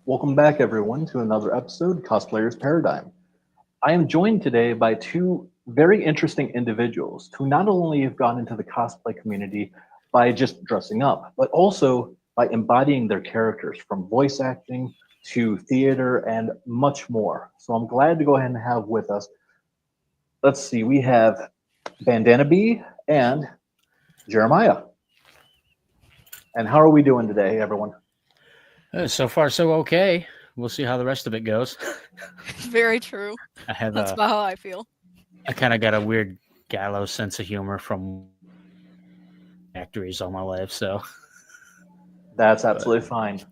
Welcome back, everyone, to another episode, Cosplayers Paradigm. I am joined today by two very interesting individuals who not only have gone into the cosplay community by just dressing up, but also by embodying their characters from voice acting to theater and much more. So I'm glad to go ahead and have with us, let's see, we have Bandanabee and Jeremiah. And how are we doing today, everyone? So far, so okay. We'll see how the rest of it goes. Very true. I have That's a, about how I feel. I kind of got a weird gallows sense of humor from factories all my life. So, That's but absolutely fine.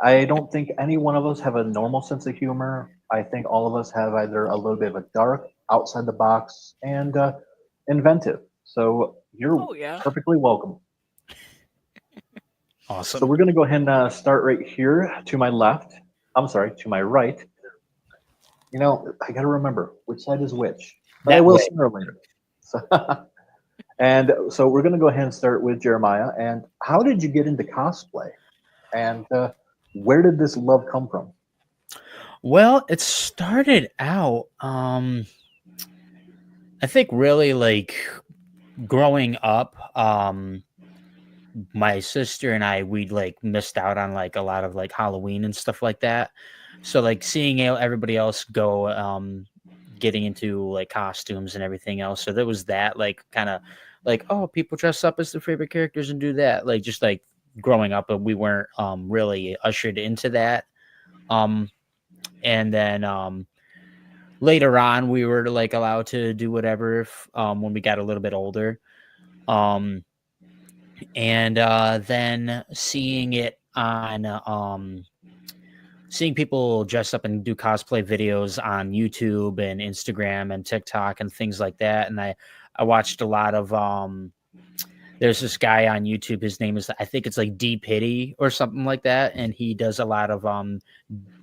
I don't think any one of us have a normal sense of humor. I think all of us have either a little bit of a dark, outside the box, and inventive. So you're Oh yeah. perfectly welcome. So awesome. we're going to go ahead and start right here to my left. I'm sorry, to my right. You know, I got to remember which side is which, but I That will way. sooner or later. So, and so we're going to go ahead and start with Jeremiah. And how did you get into cosplay? And where did this love come from? Well, it started out, I think really like growing up, my sister and we like missed out on like a lot of like Halloween and stuff like that. So like seeing everybody else go getting into like costumes and everything else. So there was that like kind of like, oh, people dress up as their favorite characters and do that. Like just like growing up, but we weren't really ushered into that. Um and then later on we were like allowed to do whatever if, when we got a little bit older. Um and then seeing people dress up and do cosplay videos on YouTube and Instagram and TikTok and things like that. And I watched a lot of there's this guy on YouTube, his name is, I think it's like D Pity or something like that, and he does a lot of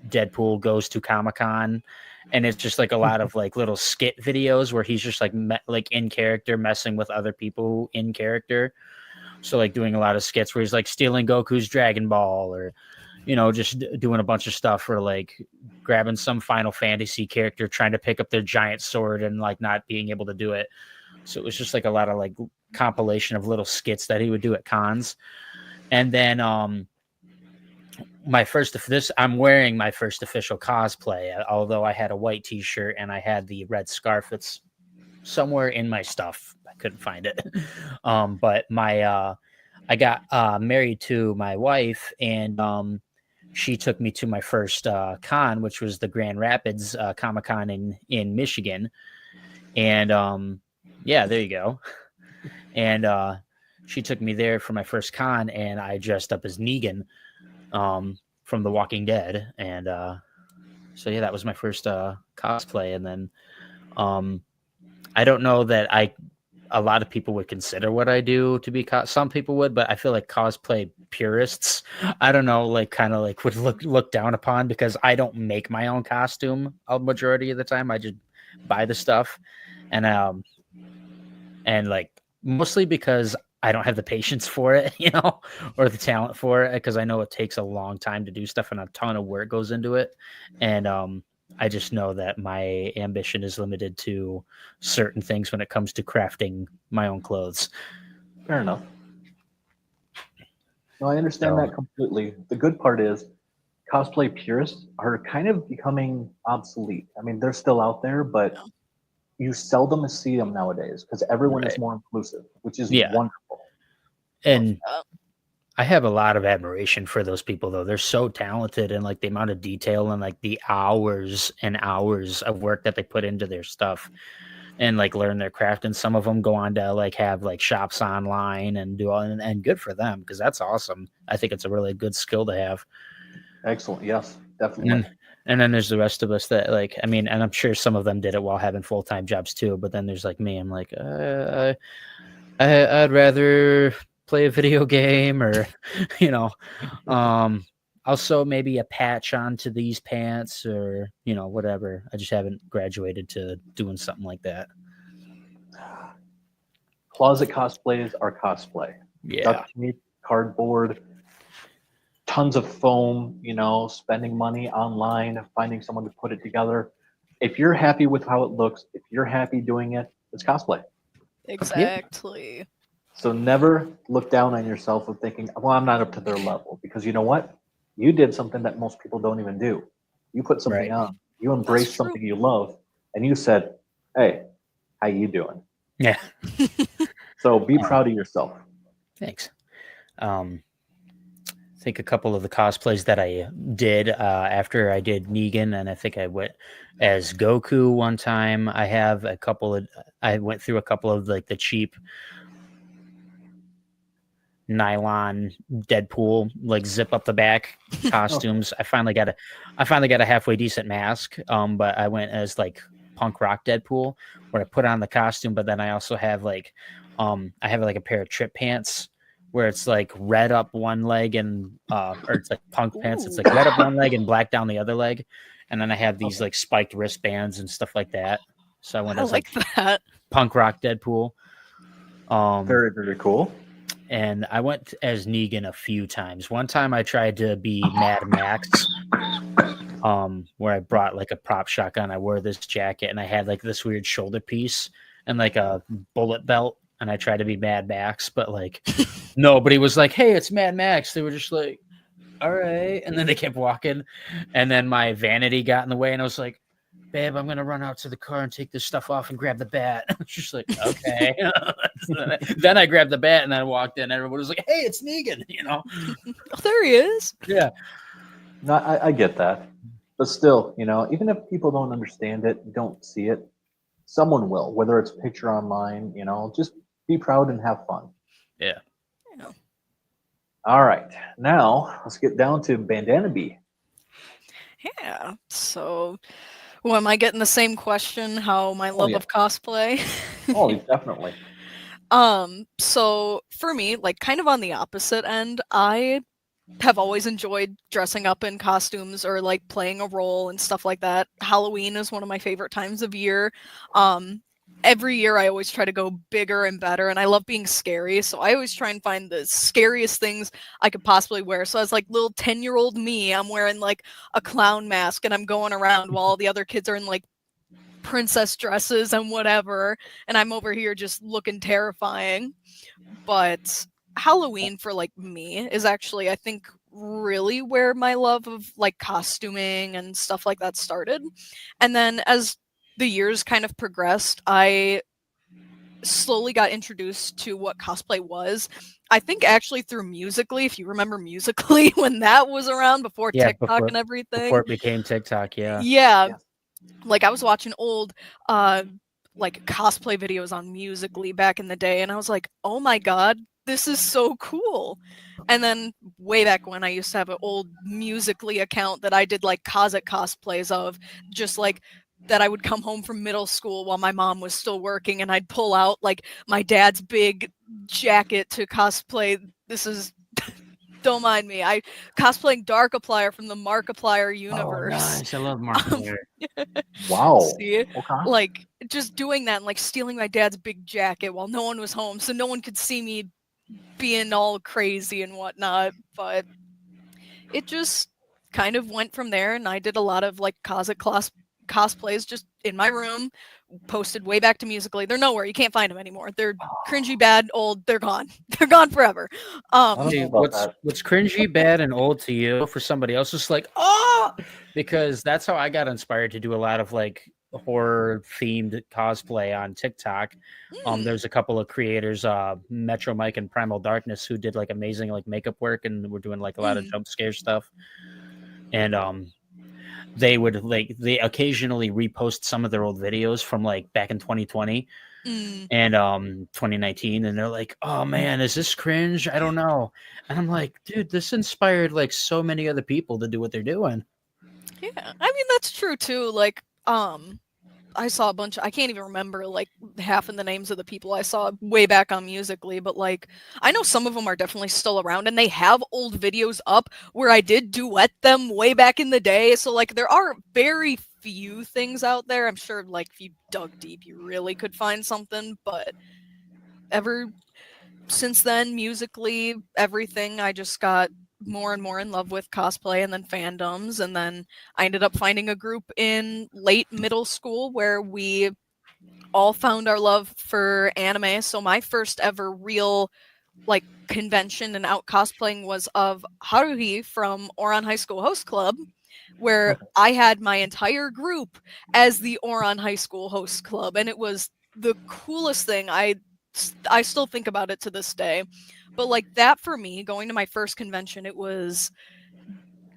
Deadpool goes to Comic-Con, and it's just like a lot of like little skit videos where he's just like like in character messing with other people in character. So like doing a lot of skits where he's like stealing Goku's Dragon Ball, or just doing a bunch of stuff, or like grabbing some Final Fantasy character trying to pick up their giant sword and like not being able to do it. So it was just like a lot of like compilation of little skits that he would do at cons. And then I'm wearing my first official cosplay, although I had a white t-shirt and I had the red scarf. It's somewhere in my stuff. I couldn't find it. But I got married to my wife, and she took me to my first con, which was the Grand Rapids Comic Con in Michigan. And yeah, there you go. And she took me there for my first con, and I dressed up as Negan from The Walking Dead. And so yeah, that was my first cosplay. And then I don't know that a lot of people would consider what I do to be some people would, but I feel like cosplay purists, I don't know, like kind of like would look down upon, because I don't make my own costume a majority of the time. I just buy the stuff, and like mostly because I don't have the patience for it, or the talent for it, because I know it takes a long time to do stuff and a ton of work goes into it. And I just know that my ambition is limited to certain things when it comes to crafting my own clothes. Fair enough. No, I understand So, that completely. The good part is cosplay purists are kind of becoming obsolete. I mean, they're still out there, but Yeah. you seldom see them nowadays because everyone is right. more inclusive, which is Yeah. wonderful. And Uh, I have a lot of admiration for those people, though. They're so talented, and like the amount of detail and like the hours and hours of work that they put into their stuff, and like learn their craft. And some of them go on to like have like shops online and do all, and good for them, because that's awesome. I think it's a really good skill to have. Excellent. Yes, And definitely. then there's the rest of us that like, I mean, and I'm sure some of them did it while having full-time jobs too. But then there's like me. I'm like, I'd rather play a video game, or you know, um, I'll sew maybe a patch onto these pants, or whatever. I just haven't graduated to doing something like that. Closet cosplays are cosplay. Yeah. Duct tape, cardboard, tons of foam, spending money online, finding someone to put it together. If you're happy with how it looks, if you're happy doing it, it's cosplay. Exactly. So never look down on yourself with thinking, well, I'm not up to their level, because you know what? You did something that most people don't even do. You put something Right. on, you That's embraced true. something you love, and you said, hey, how you doing? Yeah. So be proud of yourself. Thanks. I think a couple of the cosplays that I did after I did Negan, and I think I went as Goku one time. I went through a couple of like the cheap nylon Deadpool, like zip up the back costumes. I finally got a halfway decent mask. But I went as like punk rock Deadpool, where I put on the costume, but then I also have like, I have like a pair of trip pants where it's like red up one leg and or it's like punk pants. It's like red up one leg and black down the other leg, and then I have these like spiked wristbands and stuff like that. So I went I as like that. punk rock Deadpool. Very, very cool. And I went as Negan a few times. One time I tried to be Mad Max, where I brought like a prop shotgun. I wore this jacket and I had like this weird shoulder piece and like a bullet belt, and I tried to be Mad Max, but like nobody was like, "Hey, it's Mad Max." They were just like, "All right," and then they kept walking, and then my vanity got in the way, and I was like, "Babe, I'm gonna run out to the car and take this stuff off and grab the bat." She's like, "Okay." Then I grabbed the bat and I walked in. And everybody was like, "Hey, it's Negan," Oh, there he is. Yeah. No, I get that. But still, even if people don't understand it, don't see it, someone will, whether it's a picture online, just be proud and have fun. Yeah. Yeah. All right. Now let's get down to Bandanabee. Yeah. So, well, am I getting the same question? How my love yeah. of cosplay? Oh, definitely. So for me, like kind of on the opposite end, I have always enjoyed dressing up in costumes or like playing a role and stuff like that. Halloween is one of my favorite times of year. Every year I always try to go bigger and better, and I love being scary, so I always try and find the scariest things I could possibly wear. So as like little 10-year-old me, I'm wearing like a clown mask and I'm going around while all the other kids are in like princess dresses and whatever, and I'm over here just looking terrifying. But Halloween for like me is actually, I think, really where my love of like costuming and stuff like that started. And then as the years kind of progressed, I slowly got introduced to what cosplay was. I think actually through Musically, if you remember Musically, when that was around before Yeah. TikTok and everything. Before it became TikTok. Yeah. Yeah. Yes. Like I was watching old like cosplay videos on Musically back in the day, and I was like, oh my god, this is so cool. And then way back when, I used to have an old Musically account that I did like cosplays of, just like that I would come home from middle school while my mom was still working, and I'd pull out like my dad's big jacket to cosplay. This is don't mind me. I cosplaying Darkiplier from the Markiplier universe. Oh, nice. I love Markiplier. Wow. See, Okay. like just doing that and like stealing my dad's big jacket while no one was home, so no one could see me being all crazy and whatnot. But it just kind of went from there, and I did a lot of like cosplays just in my room, posted way back to Musically. They're nowhere. You can't find them anymore. They're cringy, bad, old. They're gone. They're gone forever. I don't know Dude, about that. what's cringy, bad, and old to you for somebody else is like, oh, because that's how I got inspired to do a lot of like horror themed cosplay on TikTok. There's a couple of creators, Metro Mike and Primal Darkness, who did like amazing like makeup work, and we're doing like a lot of jump scare stuff. And they occasionally repost some of their old videos from like back in 2020 and 2019, and they're like, oh man, is this cringe? I don't know. And I'm like, dude, this inspired like so many other people to do what they're doing. Yeah, I mean that's true too. Like, I saw a bunch. I can't even remember like half of the names of the people I saw way back on Musically, but like I know some of them are definitely still around, and they have old videos up where I did duet them way back in the day. So like there are very few things out there. I'm sure like if you dug deep, you really could find something, but ever since then, Musically, everything, I just got more and more in love with cosplay and then fandoms, and then I ended up finding a group in late middle school where we all found our love for anime. So my first ever real like convention and out cosplaying was of Haruhi from Oran High School Host Club, where I had my entire group as the Oran High School Host Club, and it was the coolest thing. I still think about it to this day. But like that for me, going to my first convention, it was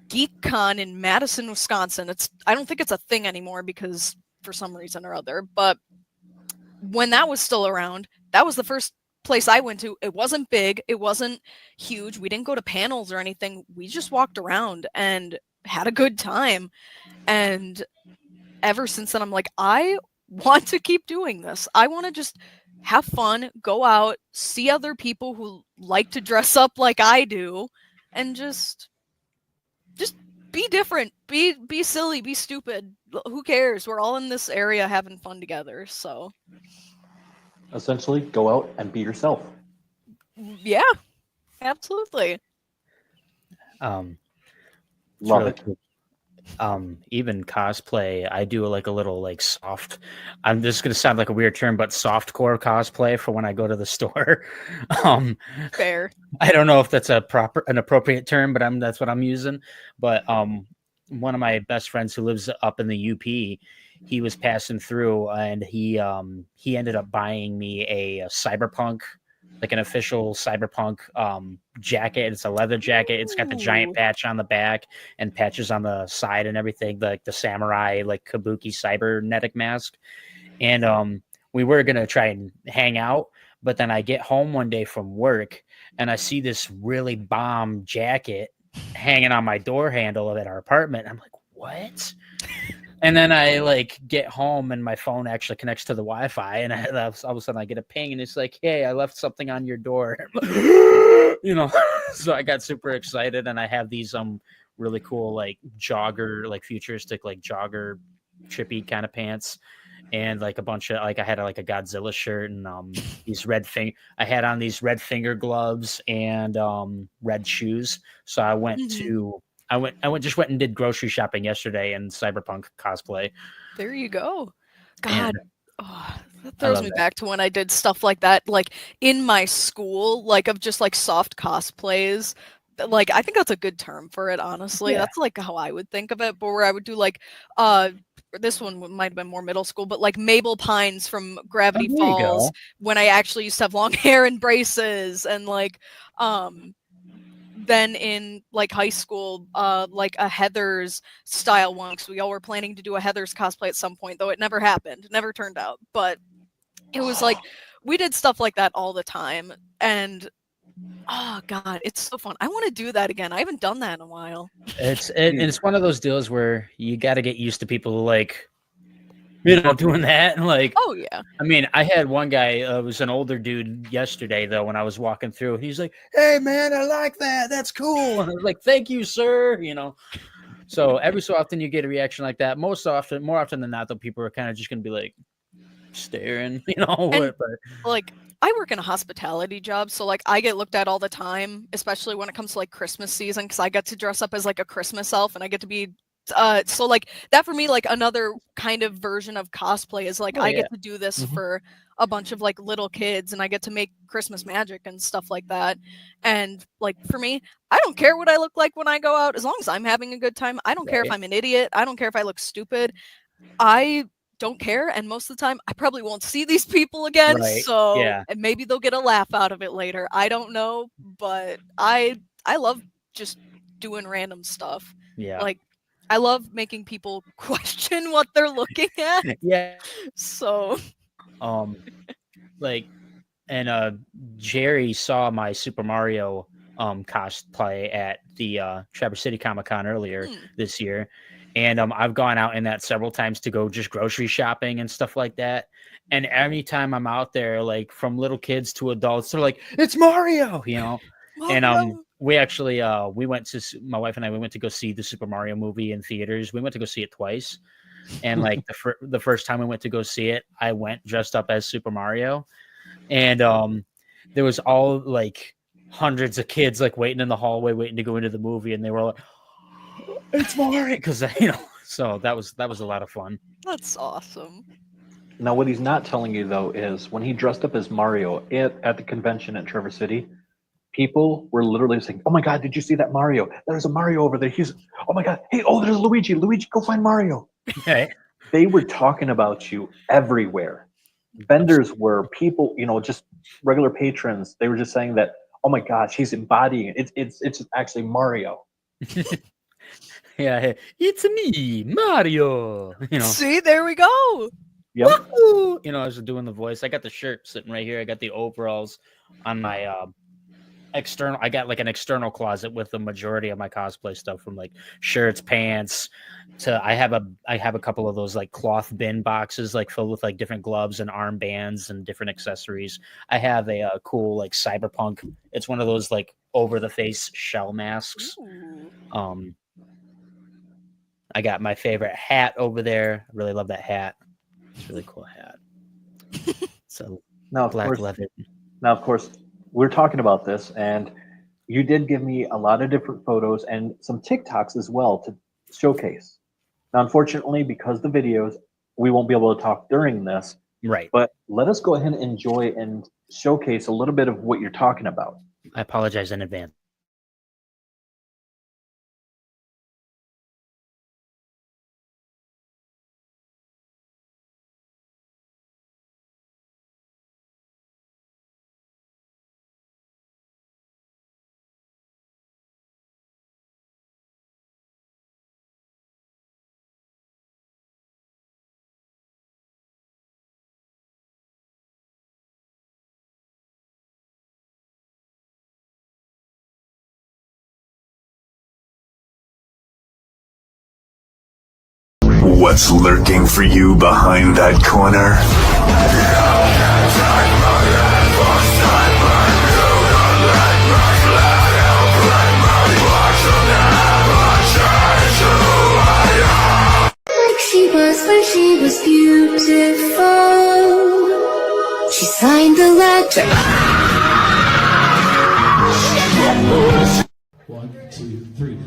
GeekCon in Madison, Wisconsin. I don't think it's a thing anymore because for some reason or other, but when that was still around, that was the first place I went to. It wasn't big, it wasn't huge. We didn't go to panels or anything. We just walked around and had a good time. And ever since then, I'm like, I want to keep doing this. I want to just have fun, go out, see other people who like to dress up like I do, and just be different, be silly, be stupid. Who cares? We're all in this area having fun together. So essentially, go out and be yourself. yeah, absolutely. Love really it. Cool. Even cosplay, I do like a little like soft. This is gonna sound like a weird term, but softcore cosplay for when I go to the store. Fair. I don't know if that's an appropriate term, but that's what I'm using. But one of my best friends who lives up in the UP, he was passing through and he ended up buying me a cyberpunk, like an official cyberpunk jacket. It's a leather jacket. It's got the giant patch on the back and patches on the side and everything, like the samurai like kabuki cybernetic mask. And we were gonna try and hang out, but then I get home one day from work and I see this really bomb jacket hanging on my door handle at our apartment. I'm like, what? And then I like get home and my phone actually connects to the Wi-Fi, and all of a sudden I get a ping and it's like, hey, I left something on your door. So I got super excited, and I have these really cool like jogger, like futuristic like jogger trippy kind of pants, and like a bunch of like I had like a Godzilla shirt and these I had on these red finger gloves and red shoes. So I went to I went and did grocery shopping yesterday in cyberpunk cosplay. There you go. God, that throws me that. back to when I did stuff like that, like in my school, like of just like soft cosplays. Like I think that's a good term for it, honestly. Yeah. That's like how I would think of it, but where I would do like this one might have been more middle school, but like Mabel Pines from Gravity Falls, when I actually used to have long hair and braces, and like then in like high school, like a Heather's style one, because we all were planning to do a Heather's cosplay at some point, though it never happened, never turned out. But it was like we did stuff like that all the time, and oh god, it's so fun. I want to do that again. I haven't done that in a while. It's one of those deals where you got to get used to people like, doing that. And like, oh yeah. I mean, I had one guy, was an older dude yesterday though, when I was walking through, he's like, hey man, I like that. That's cool. And I was like, thank you, sir. So every so often you get a reaction like that. More often than not, though, people are kind of just going to be like staring, And, like, I work in a hospitality job, so like I get looked at all the time, especially when it comes to like Christmas season, because I get to dress up as like a Christmas elf, and I get to be so like that for me, like another kind of version of cosplay is like I get to do this for a bunch of like little kids, and I get to make Christmas magic and stuff like that. And like for me, I don't care what I look like when I go out, as long as I'm having a good time. I don't care if I'm an idiot. I don't care if I look stupid. I don't care, and most of the time I probably won't see these people again, and maybe they'll get a laugh out of it later. I don't know, but I love just doing random stuff. Like I love making people question what they're looking at. So Jerry saw my Super Mario cosplay at the Traverse City Comic-Con earlier this year. And I've gone out in that several times to go just grocery shopping and stuff like that. And anytime I'm out there, like from little kids to adults, they're like, "It's Mario," And we actually my wife and I, we went to go see the Super Mario movie in theaters. We went to go see it twice. And like the first time we went to go see it, I went dressed up as Super Mario. And there was all like hundreds of kids like waiting in the hallway, waiting to go into the movie, and they were like, "It's Mario," because So that was a lot of fun. That's awesome. Now, what he's not telling you though is when he dressed up as Mario at the convention at Traverse City, people were literally saying, "Oh my God, did you see that Mario? There's a Mario over there. He's oh my God, hey, oh there's Luigi. Luigi, go find Mario." Okay. They were talking about you everywhere. Vendors were people, just regular patrons. They were just saying that, "Oh my gosh, he's embodying it. It's actually Mario." Yeah, it's me, Mario. See, there we go. Yep. Woo! I was doing the voice. I got the shirt sitting right here. I got the overalls on my external. I got like an external closet with the majority of my cosplay stuff, from like shirts, pants to I have a couple of those like cloth bin boxes like filled with like different gloves and armbands and different accessories. I have a cool like cyberpunk. It's one of those like over the face shell masks. Ooh. I got my favorite hat over there. I really love that hat. It's a really cool hat. So Now, of black course, leather. Now, of course, we're talking about this, and you did give me a lot of different photos and some TikToks as well to showcase. Now, unfortunately, because the videos, we won't be able to talk during this, Right. but let us go ahead and enjoy and showcase a little bit of what you're talking about. I apologize in advance. What's lurking for you behind that corner? Like she was when she was beautiful. She signed the letter. 1, 2, 3.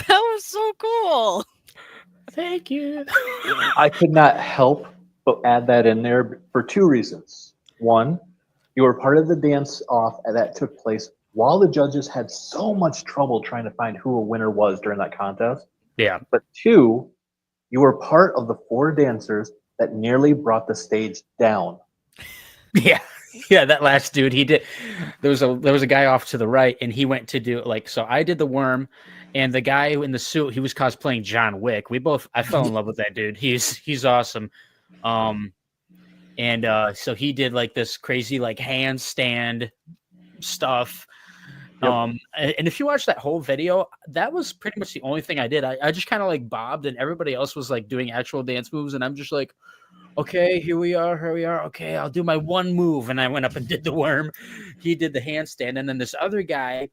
That was so cool. Thank you. I could not help but add that in there for two reasons. One, you were part of the dance off that took place while the judges had so much trouble trying to find who a winner was during that contest. Yeah. But two, you were part of the 4 dancers that nearly brought the stage down. Yeah. Yeah, that last dude, he did. There was a guy off to the right, and he went to do like so. I did the worm, and the guy in the suit, he was cosplaying John Wick. I fell in love with that dude. He's awesome. So he did like this crazy like handstand stuff. Yep. And if you watch that whole video, that was pretty much the only thing I did. I just kind of like bobbed, and everybody else was like doing actual dance moves, and I'm just like, okay, here we are. Okay, I'll do my one move. And I went up and did the worm. He did the handstand. And then this other guy,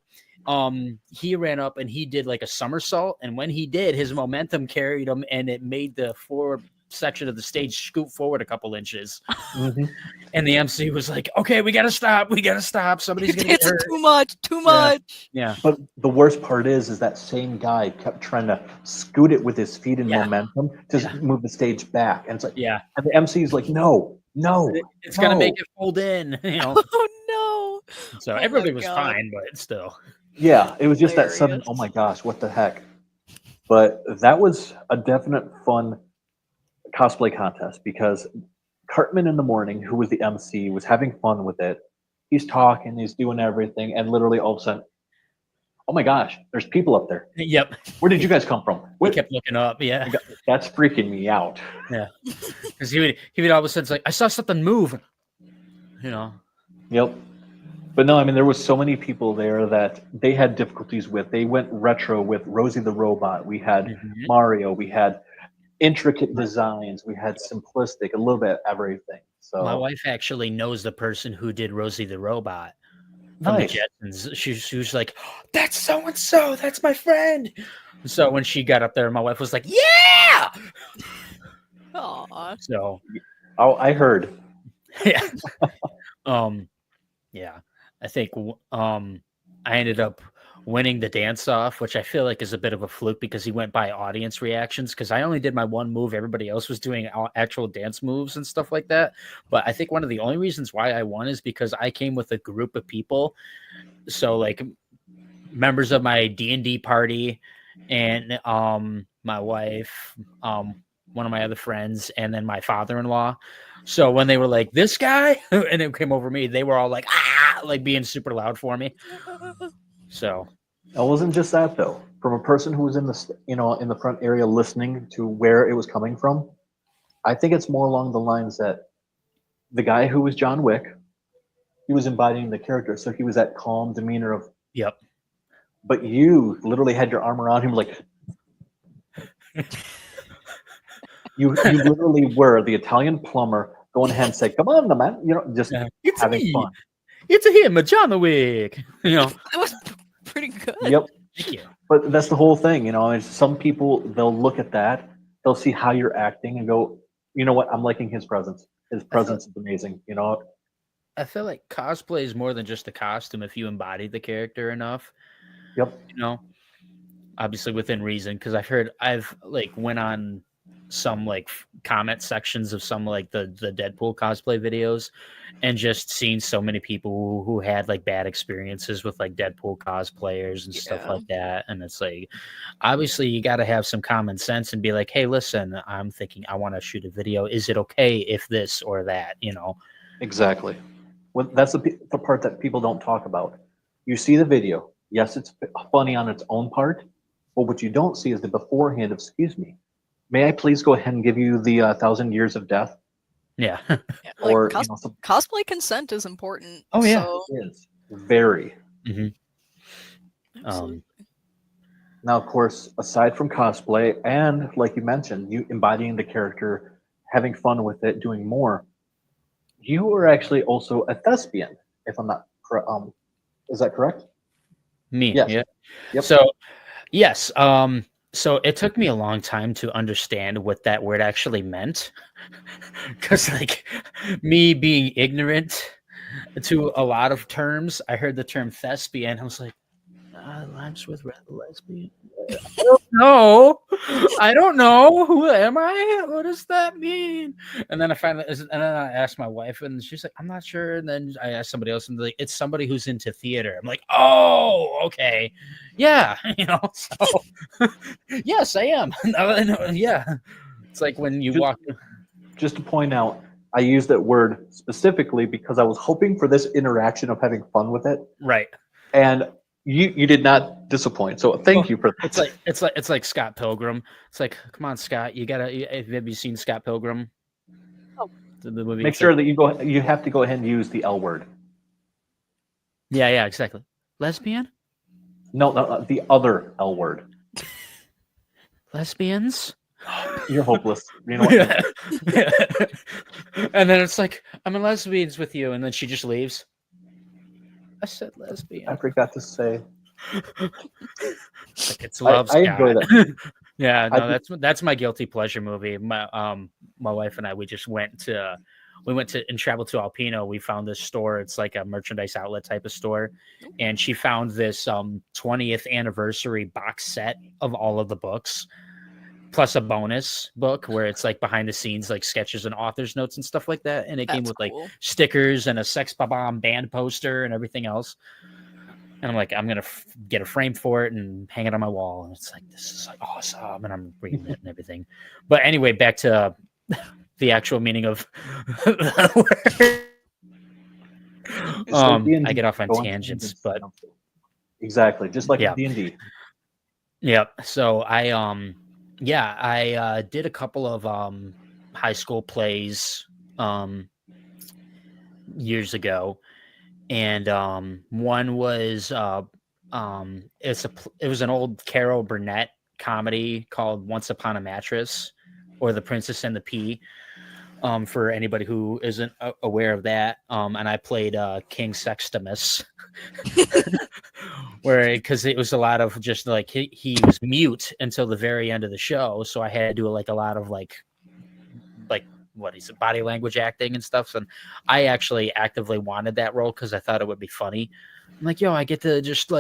he ran up and he did like a somersault. And when he did, his momentum carried him, and it made the forward section of the stage scoot forward a couple inches. Mm-hmm. And the MC was like, okay, we got to stop. Somebody's going to get It's hurt. too much. Yeah. But the worst part is that same guy kept trying to scoot it with his feet and momentum to move the stage back. And it's like, and the MC is like, no, it's going to make it fold in. Oh, no. So Oh everybody my was God. fine, but still. Yeah, it was just that sudden, Hilarious. oh my gosh, what the heck. But that was a definite fun cosplay contest because Cartman in the morning, who was the MC, was having fun with it. He's talking, he's doing everything, and literally all of a sudden, oh my gosh, there's people up there. Yep. Where did you guys come from? He kept looking up. Yeah. That's freaking me out. Yeah. Because he would all of a sudden like, I saw something move. Yep. But no, I mean, there was so many people there that they had difficulties with. They went retro with Rosie the Robot. We had Mario. We had intricate designs. We had simplistic, a little bit of everything. So my wife actually knows the person who did Rosie the Robot. from Nice. the Jetsons. She was like, "That's so and so. That's my friend." So when she got up there, my wife was like, "Yeah." Aw. So Oh, I heard. yeah, yeah. I think I ended up winning the dance off, which I feel like is a bit of a fluke because he went by audience reactions. Because I only did my one move, everybody else was doing actual dance moves and stuff like that. But I think one of the only reasons why I won is because I came with a group of people. So like members of my D&D party and my wife, one of my other friends, and then my father-in-law. So when they were like, "This guy," and it came over me, they were all like, "Ah," like being super loud for me. So It wasn't just that though. From a person who was in the in the front area listening to where it was coming from, I think it's more along the lines that the guy who was John Wick, he was embodying the character, so he was that calm demeanor of. yep. But you literally had your arm around him, like you literally were the Italian plumber going ahead and say, "Come on, man," just It's having me. fun. It's him, a John Wick. That was pretty good. Yep. Thank you. But that's the whole thing, and some people, they'll look at that, they'll see how you're acting and go, you know what, I'm liking his presence. His presence is amazing. I feel like cosplay is more than just a costume if you embody the character enough. Yep. Obviously within reason, because I've like went on some like comment sections of some like the Deadpool cosplay videos and just seen so many people who had like bad experiences with like Deadpool cosplayers and stuff Yeah. like that. And it's like, obviously you got to have some common sense and be like, "Hey, listen, I'm thinking I want to shoot a video. Is it okay if this or that?" Exactly. Well, that's the part that people don't talk about. You see the video. Yes, it's funny on its own part, but what you don't see is the beforehand of, excuse me, may I please go ahead and give you the 1,000 years of death? Yeah. Yeah, like Or, cosplay consent is important. Oh, yeah. So, it is very. absolutely. Now, of course, aside from cosplay and, like you mentioned, you embodying the character, having fun with it, doing more, you are actually also a thespian, if I'm not correct. Is that correct? Me. Yes. Yeah. Yep. So, yes. So it took me a long time to understand what that word actually meant. Because, like, me being ignorant to a lot of terms, I heard the term thespian. I was like, rhymes with lesbian. I don't know. Who am I? What does that mean? And then I asked my wife, and she's like, "I'm not sure." And then I asked somebody else, and they're like, "It's somebody who's into theater." I'm like, "Oh, okay, yeah." So yes, I am. Yeah, it's like when you walk. Just to point out, I use that word specifically because I was hoping for this interaction of having fun with it, Right. and you did not disappoint. So thank you for that. It's like Scott Pilgrim. It's like, come on, Scott, have you seen Scott Pilgrim? Oh. The movie. Make sure that you have to go ahead and use the L word. Yeah, exactly. Lesbian? No, the other L word. Lesbians? You're hopeless. You know what? Yeah. And then it's like, I'm in lesbians with you, and then she just leaves. I said lesbian. I forgot to say. Like, it's love. I enjoy that. Yeah, no, that's my guilty pleasure movie. My wife and I, we went to and traveled to Alpino. We found this store. It's like a merchandise outlet type of store, and she found this 20th anniversary box set of all of the books, plus a bonus book where it's like behind the scenes, like sketches and author's notes and stuff like that. And it came with like stickers and a Sex Bomb band poster and everything else. And I'm like, I'm going to get a frame for it and hang it on my wall. And it's like, this is like awesome. And I'm reading it and everything. But anyway, back to the actual meaning of the word. I get off on tangents, but exactly, just like D&D. Yep. So I did a couple of high school plays years ago, and one was it was an old Carol Burnett comedy called Once Upon a Mattress, or The Princess and the Pea, For anybody who isn't aware of that. And I played King Sextimus, where because it was a lot of just like he was mute until the very end of the show, so I had to do like a lot of like what is it, body language acting and stuff. And I actually actively wanted that role because I thought it would be funny. I'm like, yo, I get to just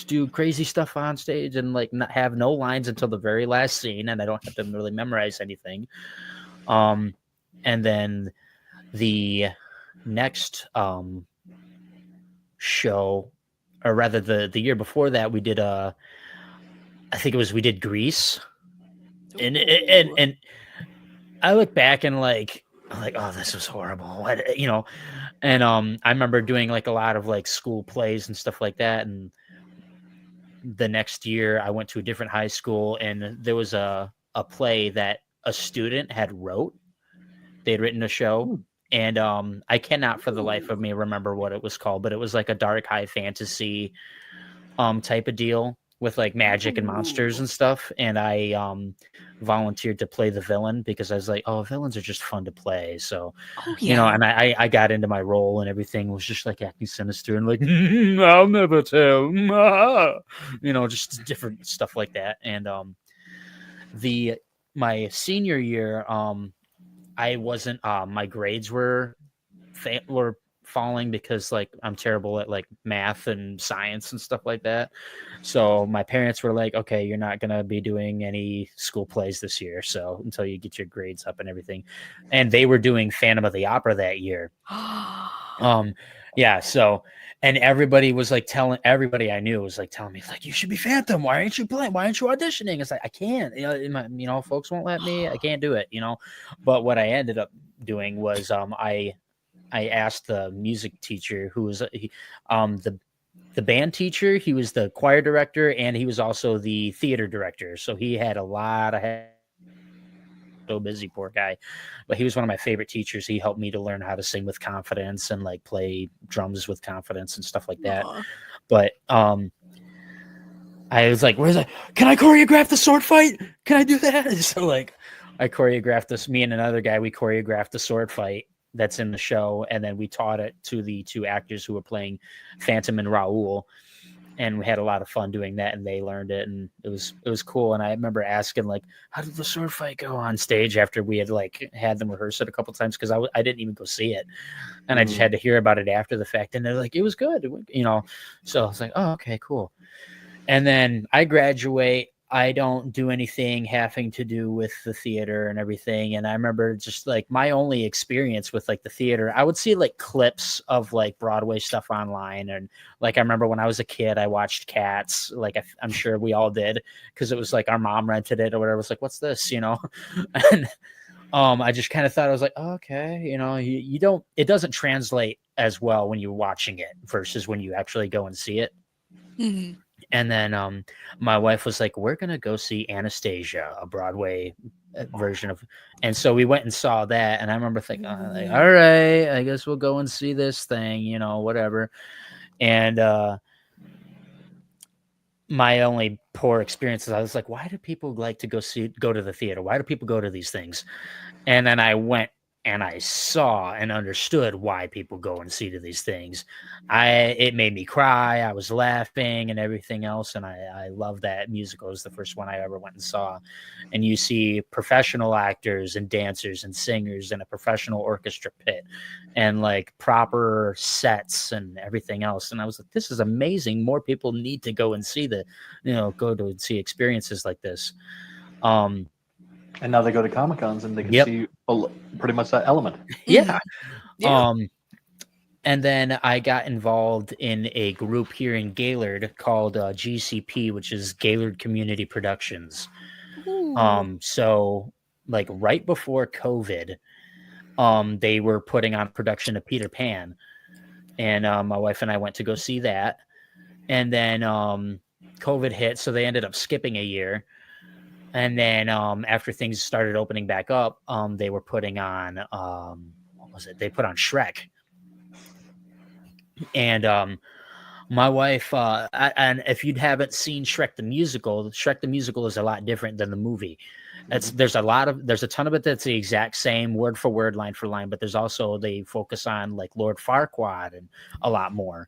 do crazy stuff on stage and like not have no lines until the very last scene, and I don't have to really memorize anything. And then the next show, or rather the year before that, we did I think we did Grease, and I look back and like I'm like, oh, this was horrible. What, and I remember doing like a lot of like school plays and stuff like that. And the next year I went to a different high school, and there was a play that a student had wrote. They had written a show, and I cannot for the life of me remember what it was called, but it was like a dark high fantasy type of deal with like magic and monsters and stuff. And I volunteered to play the villain because I was like, oh, villains are just fun to play. So, and I got into my role, and everything was just like acting sinister and like, I'll never tell, just different stuff like that. And my senior year, I wasn't, my grades were falling because like I'm terrible at like math and science and stuff like that. So my parents were like, okay, you're not gonna be doing any school plays this year, so until you get your grades up and everything. And they were doing Phantom of the Opera that year. So and everybody was like everybody I knew was like telling me like, you should be Phantom, why aren't you playing, why aren't you auditioning? It's like, I can't, folks won't let me, I can't do it, But what I ended up doing was I asked the music teacher, who was the band teacher. He was the choir director, and he was also the theater director. So he had a lot of so busy, poor guy. But he was one of my favorite teachers. He helped me to learn how to sing with confidence and like play drums with confidence and stuff like that. But I was like, can I choreograph the sword fight? Can I do that? And so like I choreographed this. Me and another guy, we choreographed the sword fight that's in the show, and then we taught it to the two actors who were playing Phantom and Raoul, and we had a lot of fun doing that, and they learned it, and it was cool. And I remember asking like, how did the sword fight go on stage after we had like had them rehearse it a couple times, because I didn't even go see it, and I just had to hear about it after the fact, and they're like, it was good, so I was like, oh, okay, cool. And then I graduate. I don't do anything having to do with the theater and everything. And I remember just like my only experience with like the theater, I would see like clips of like Broadway stuff online. And like, I remember when I was a kid, I watched Cats. Like I'm sure we all did, because it was like our mom rented it or whatever. It was like, what's this, And I just kind of thought, I was like, oh, okay, you don't, it doesn't translate as well when you're watching it versus when you actually go and see it. Mm-hmm. And then my wife was like, we're going to go see Anastasia, a Broadway version of, and so we went and saw that. And I remember thinking, like, all right, I guess we'll go and see this thing, whatever. And my only poor experiences, I was like, why do people like to go to the theater? Why do people go to these things? And then I went and I saw and understood why people go and see to these things. It made me cry. I was laughing and everything else. And I love that musical. It was the first one I ever went and saw. And you see professional actors and dancers and singers in a professional orchestra pit and like proper sets and everything else. And I was like, this is amazing. More people need to go and see go to see experiences like this. And now they go to Comic-Cons and they can see pretty much that element. Yeah. And then I got involved in a group here in Gaylord called GCP, which is Gaylord Community Productions. So like right before COVID, they were putting on production of Peter Pan. And my wife and I went to go see that. And then COVID hit, so they ended up skipping a year. And then after things started opening back up, they were putting on, what was it? They put on Shrek. And my wife, and if you haven't seen Shrek the musical is a lot different than the movie. There's a ton of it that's the exact same word for word, line for line, but there's also they focus on like Lord Farquaad and a lot more.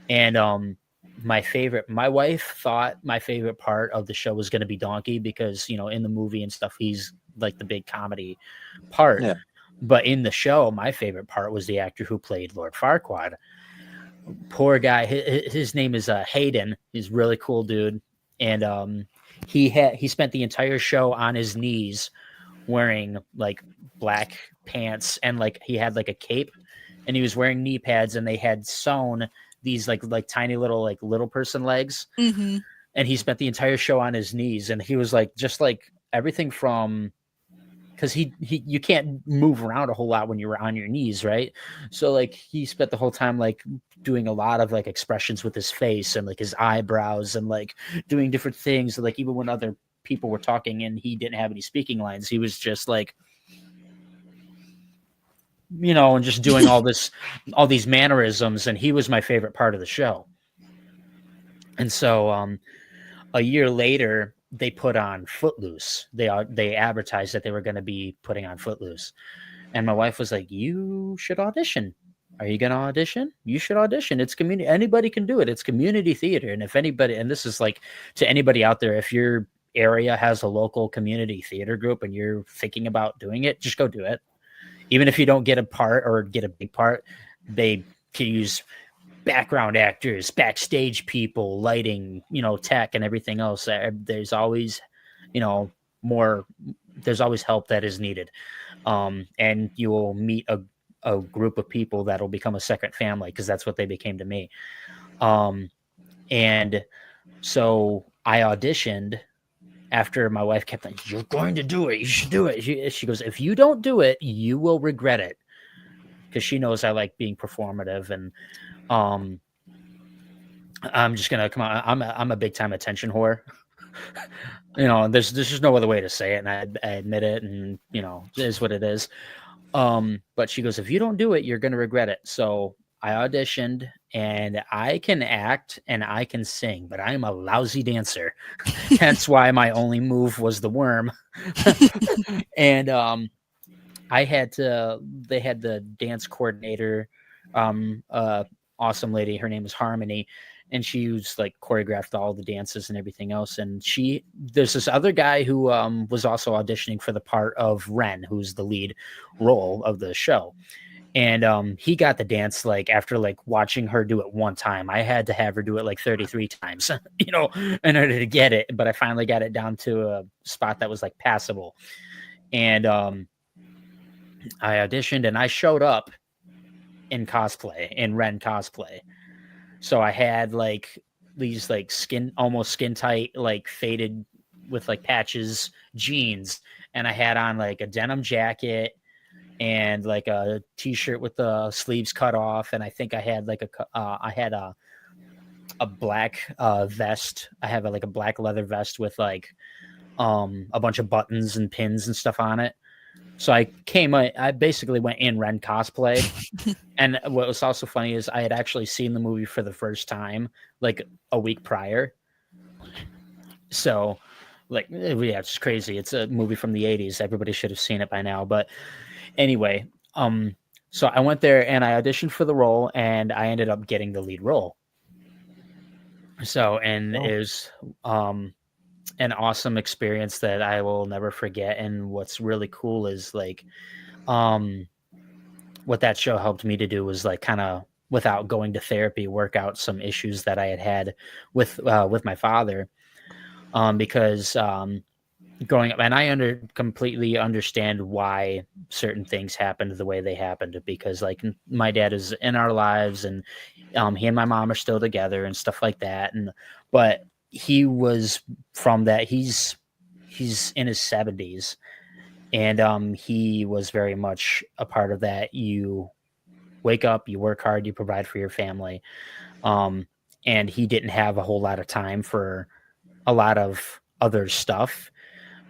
And my wife thought my favorite part of the show was going to be Donkey because, in the movie and stuff, he's like the big comedy part. Yeah. But in the show, my favorite part was the actor who played Lord Farquaad. Poor guy. His name is Hayden. He's a really cool dude. And he spent the entire show on his knees wearing like black pants and like he had like a cape and he was wearing knee pads and they had sewn these like tiny little person legs. Mm-hmm. And he spent the entire show on his knees and he was like just like everything from because you can't move around a whole lot when you're on your knees, right? So like he spent the whole time like doing a lot of like expressions with his face and like his eyebrows and like doing different things. Like even when other people were talking and he didn't have any speaking lines, he was just like, and just doing all these mannerisms. And he was my favorite part of the show. And so a year later, they put on Footloose. They advertised that they were going to be putting on Footloose. And my wife was like, you should audition. Are you going to audition? You should audition. It's community. Anybody can do it. It's community theater. And if anybody, and this is like to anybody out there, if your area has a local community theater group and you're thinking about doing it, just go do it. Even if you don't get a part or get a big part, they can use background actors, backstage people, lighting, tech and everything else. There's always, there's always help that is needed. And you will meet a group of people that will become a second family because that's what they became to me. And so I auditioned after my wife kept saying, you're going to do it. You should do it. She goes, if you don't do it, you will regret it. Because she knows I like being performative and I'm just gonna come on. I'm a big time attention whore. There's just no other way to say it, and I admit it, and it is what it is. But she goes, if you don't do it, you're gonna regret it. So I auditioned, and I can act and I can sing, but I am a lousy dancer. Hence why my only move was the worm. And they had the dance coordinator, awesome lady. Her name is Harmony, and she was like choreographed all the dances and everything else. And there's this other guy who was also auditioning for the part of Ren, who's the lead role of the show. And he got the dance like after like watching her do it one time. I had to have her do it like 33 times, in order to get it. But I finally got it down to a spot that was like passable. And I auditioned and I showed up in Ren cosplay. So I had like these like almost skin tight, like faded with like patches jeans. And I had on like a denim jacket and like a t-shirt with the sleeves cut off. And I think I had like a black vest. I have like a black leather vest with like a bunch of buttons and pins and stuff on it. So I basically went in Ren cosplay. And what was also funny is I had actually seen the movie for the first time like a week prior. So like, yeah, it's crazy. It's a movie from the 80s. Everybody should have seen it by now. But anyway, so I went there and I auditioned for the role and I ended up getting the lead role. So, and it was an awesome experience that I will never forget. And what's really cool is like, what that show helped me to do was like kind of without going to therapy, work out some issues that I had with my father. Because growing up, and I completely understand why certain things happened the way they happened, because like my dad is in our lives and he and my mom are still together and stuff like that. But he was from that. He's in his 70s and he was very much a part of that. You wake up, you work hard, you provide for your family. And he didn't have a whole lot of time for a lot of other stuff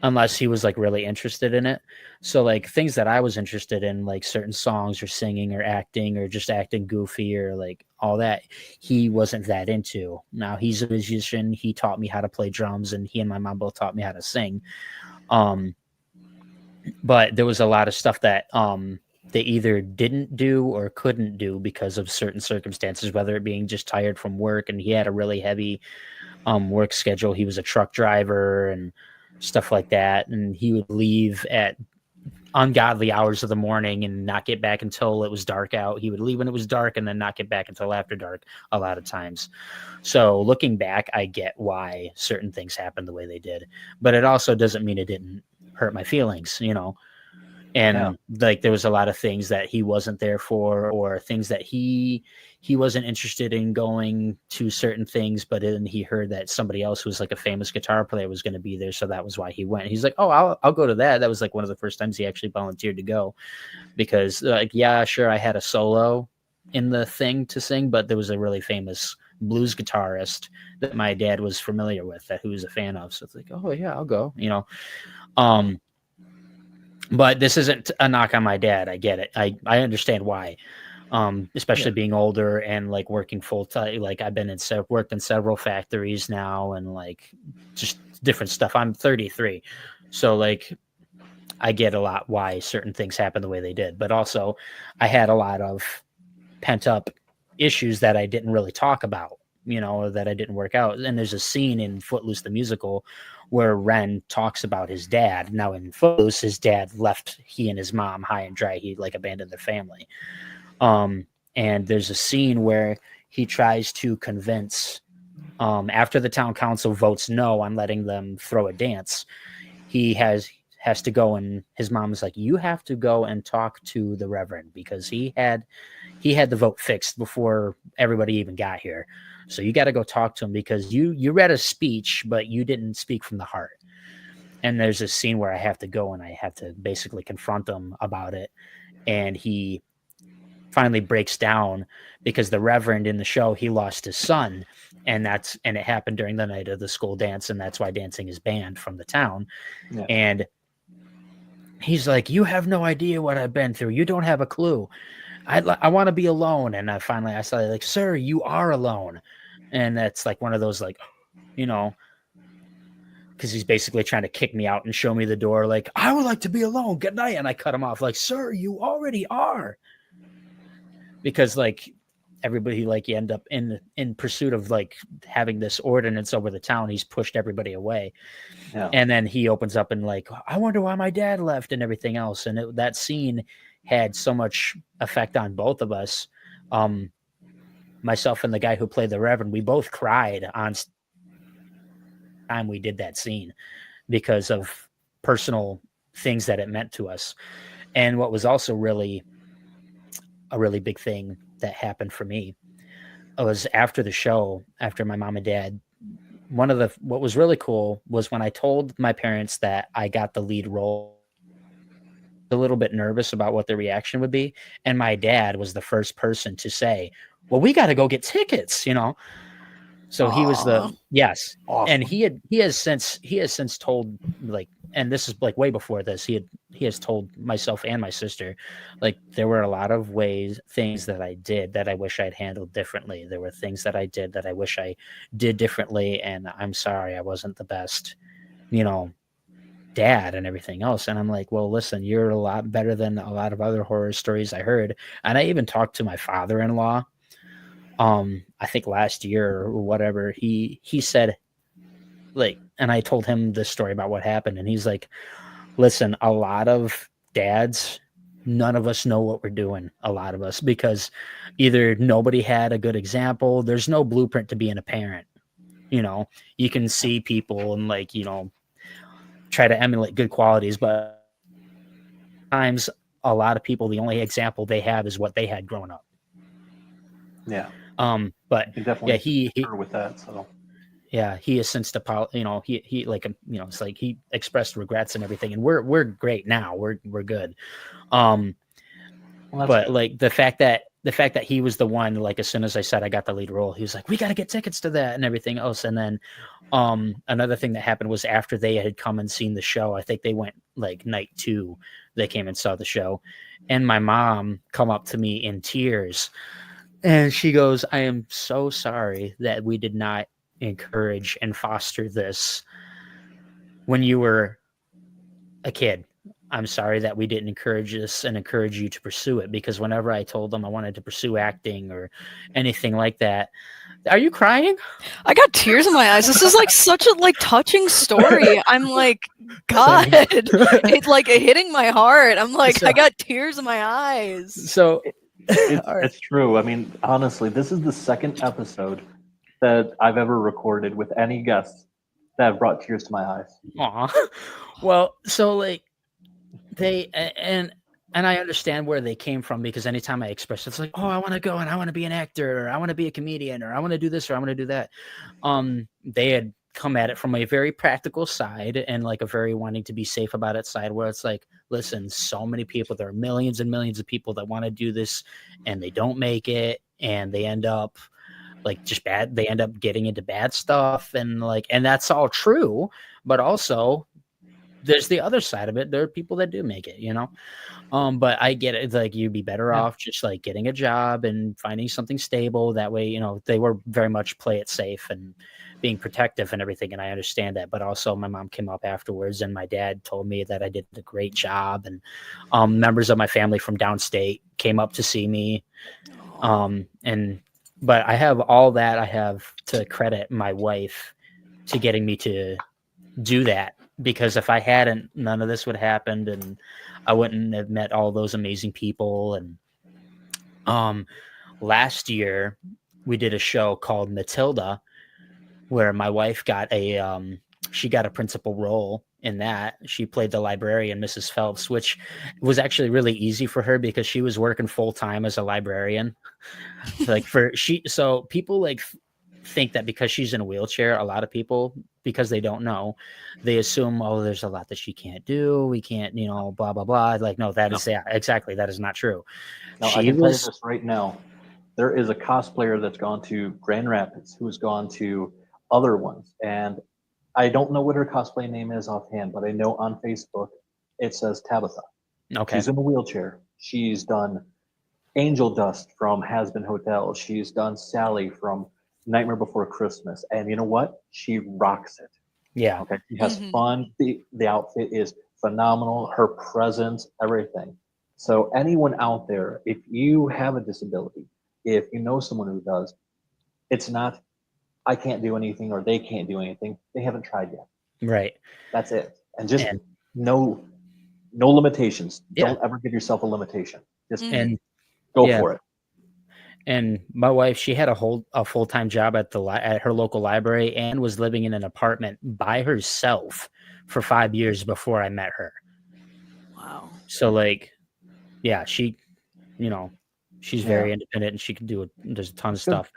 unless he was like really interested in it. So like things that I was interested in, like certain songs or singing or acting or just acting goofy or like all that, he wasn't that into. Now he's a musician. He taught me how to play drums and he and my mom both taught me how to sing. but there was a lot of stuff that they either didn't do or couldn't do because of certain circumstances, whether it being just tired from work, and he had a really heavy work schedule. He was a truck driver and stuff like that, and he would leave at ungodly hours of the morning and not get back until it was dark out. He would leave when it was dark and then not get back until after dark a lot of times. So looking back, I get why certain things happened the way they did, but it also doesn't mean it didn't hurt my feelings, you know. And like there was a lot of things that he wasn't there for, or things that he wasn't interested in going to certain things, but then he heard that somebody else who was like a famous guitar player was going to be there, so that was why he went. He's like, oh, I'll go to that. That was like one of the first times he actually volunteered to go, because like, yeah, sure, I had a solo in the thing to sing, but there was a really famous blues guitarist that my dad was familiar with, that who was a fan of, so it's like, oh yeah, I'll go, you know. But this isn't a knock on my dad. I get it. I understand why. Especially being older and like working full time. Like I've been worked in several factories now, and like just different stuff. I'm 33. So like I get a lot why certain things happen the way they did. But also I had a lot of pent up issues that I didn't really talk about, you know, or that I didn't work out. And there's a scene in Footloose the musical where Ren talks about his dad. Now in Footloose, his dad left he and his mom high and dry. He like abandoned their family. And there's a scene where he tries to convince, after the town council votes no on letting them throw a dance, he has to go, and his mom's like, you have to go and talk to the Reverend, because he had the vote fixed before everybody even got here. So you got to go talk to him, because you read a speech, but you didn't speak from the heart. And there's this scene where I have to go and I have to basically confront him about it. And he finally breaks down, because the Reverend in the show, he lost his son, and it happened during the night of the school dance. And that's why dancing is banned from the town. Yeah. And he's like, you have no idea what I've been through. You don't have a clue. I want to be alone. And I said, like, sir, you are alone. And that's like one of those, like, you know, because he's basically trying to kick me out and show me the door. Like, I would like to be alone. Good night. And I cut him off like, sir, you already are. Because like everybody, like you end up in pursuit of like having this ordinance over the town. He's pushed everybody away. Yeah. And then he opens up and like, I wonder why my dad left and everything else. And that scene had so much effect on both of us. Myself and the guy who played the Reverend, we both cried on time we did that scene because of personal things that it meant to us. And what was also a really big thing that happened for me was after the show, after my mom and dad, what was really cool was when I told my parents that I got the lead role, a little bit nervous about what the reaction would be. And my dad was the first person to say, well, we got to go get tickets, you know? So he was yes. Awesome. And he has since told, like, and this is like way before this, he has told myself and my sister, like, there were a lot of things that I did that I wish I'd handled differently. There were things that I did that I wish I did differently. And I'm sorry, I wasn't the best, you know, dad and everything else. And I'm like, well, listen, you're a lot better than a lot of other horror stories I heard. And I even talked to my father-in-law. I think last year or whatever, he said, like, and I told him this story about what happened. And he's like, listen, a lot of dads, none of us know what we're doing. A lot of us, because either nobody had a good example. There's no blueprint to being a parent. You know, you can see people and like, you know, try to emulate good qualities, but sometimes a lot of people, the only example they have is what they had growing up. Yeah. But definitely he with that. So yeah, he has since you know, he like, you know, it's like he expressed regrets and everything, and we're great now. We're good. But good. Like the fact that he was the one, like, as soon as I said I got the lead role, he was like, we got to get tickets to that and everything else. And then another thing that happened was after they had come and seen the show, I think they went like night 2, they came and saw the show, and my mom come up to me in tears. And she goes, I am so sorry that we did not encourage and foster this when you were a kid. I'm sorry that we didn't encourage this and encourage you to pursue it, because whenever I told them I wanted to pursue acting or anything like that, are you crying? I got tears in my eyes. This is like such a like touching story. I'm like, God, it's hitting my heart. I'm like, I got tears in my eyes. So It's true. I mean, honestly, this is the second episode that I've ever recorded with any guests that have brought tears to my eyes. Aw. Well, so like and I understand where they came from, because anytime I express, it's like, oh, I want to go and I want to be an actor, or I want to be a comedian, or I want to do this, or I want to do that. They had come at it from a very practical side and like a very wanting to be safe about it side, where it's like, listen, so many people, there are millions and millions of people that want to do this and they don't make it, and they end up like just bad. They end up getting into bad stuff, and that's all true. But also, there's the other side of it. There are people that do make it, but I get it. It's like, you'd be better off just like getting a job and finding something stable. That way, they were very much play it safe and being protective and everything. And I understand that. But also, my mom came up afterwards and my dad told me that I did a great job. And members of my family from downstate came up to see me. But I have all that. I have to credit my wife to getting me to do that, because if I hadn't, none of this would have happened, and I wouldn't have met all those amazing people. And last year we did a show called Matilda, where my wife got a principal role in that. She played the librarian, Mrs. Phelps, which was actually really easy for her because she was working full time as a librarian. So people like think that because she's in a wheelchair, a lot of people, because they don't know, they assume, oh, there's a lot that she can't do. We can't, blah, blah, blah. Like, no, exactly. That is not true. Now, I can tell you this right now. There is a cosplayer that's gone to Grand Rapids who's gone to other ones. And I don't know what her cosplay name is offhand, but I know on Facebook it says Tabitha. Okay. She's in a wheelchair. She's done Angel Dust from Has Been Hotel. She's done Sally from Nightmare Before Christmas. And you know what? She rocks it. Yeah. Okay. She has fun. The outfit is phenomenal. Her presence, everything. So anyone out there, if you have a disability, if you know someone who does, it's not, I can't do anything or they can't do anything. They haven't tried yet. Right. That's it. And just no limitations. Yeah. Don't ever give yourself a limitation. Just go for it. And my wife, she had a full-time job at her local library and was living in an apartment by herself for 5 years before I met her. Wow. So she, she's very independent and she can do there's a ton of stuff.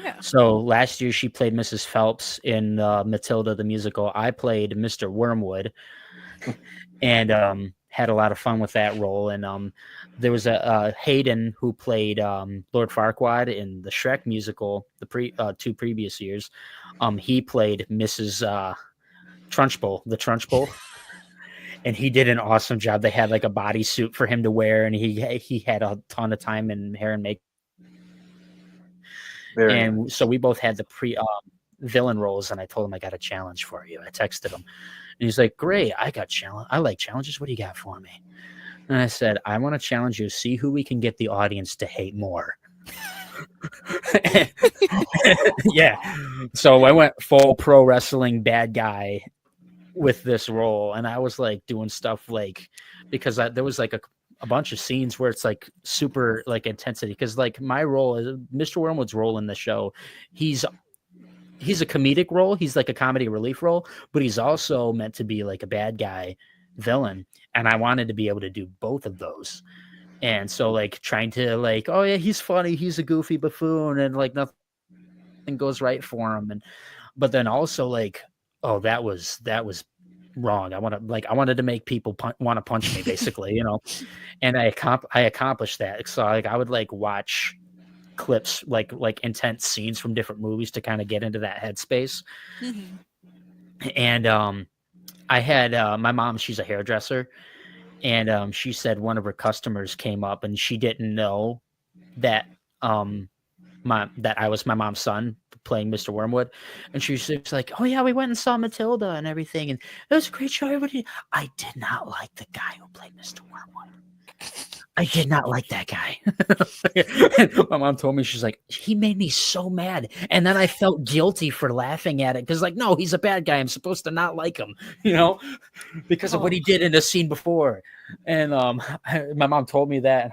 Yeah. So last year she played Mrs. Phelps in Matilda the musical. I played Mr. Wormwood and had a lot of fun with that role. And there was a Hayden who played Lord Farquaad in the Shrek musical the 2 previous years. He played Mrs. Trunchbull, the Trunchbull. And he did an awesome job. They had like a bodysuit for him to wear, and he had a ton of time in hair and makeup. So we both had the villain roles, and I told him I got a challenge for you. I texted him, and he's like, "Great, I like challenges. What do you got for me?" And I said, "I want to challenge you. See who we can get the audience to hate more." Yeah. So I went full pro wrestling bad guy with this role, and I was like doing stuff because there was like a bunch of scenes where it's like super like intensity, because like my role is Mr. Wormwood's role in the show. He's a comedic role. He's like a comedy relief role, but he's also meant to be like a bad guy villain, and I wanted to be able to do both of those. And so like trying to like, oh yeah, he's funny, he's a goofy buffoon, and like nothing goes right for him, but then also like, oh, that was wrong. I wanted to make people want to punch me, basically, and I accomplished that. So like I would like watch clips, like intense scenes from different movies to kind of get into that headspace. And I had my mom, she's a hairdresser, and she said one of her customers came up and she didn't know that that I was my mom's son playing Mr. Wormwood, and she was like, "Oh yeah, we went and saw Matilda and everything, and it was a great show." Everybody, I did not like the guy who played Mr. Wormwood. I did not like that guy. My mom told me, she's like, he made me so mad. And then I felt guilty for laughing at it because, like, no, he's a bad guy. I'm supposed to not like him, because of what he did in the scene before. And my mom told me that,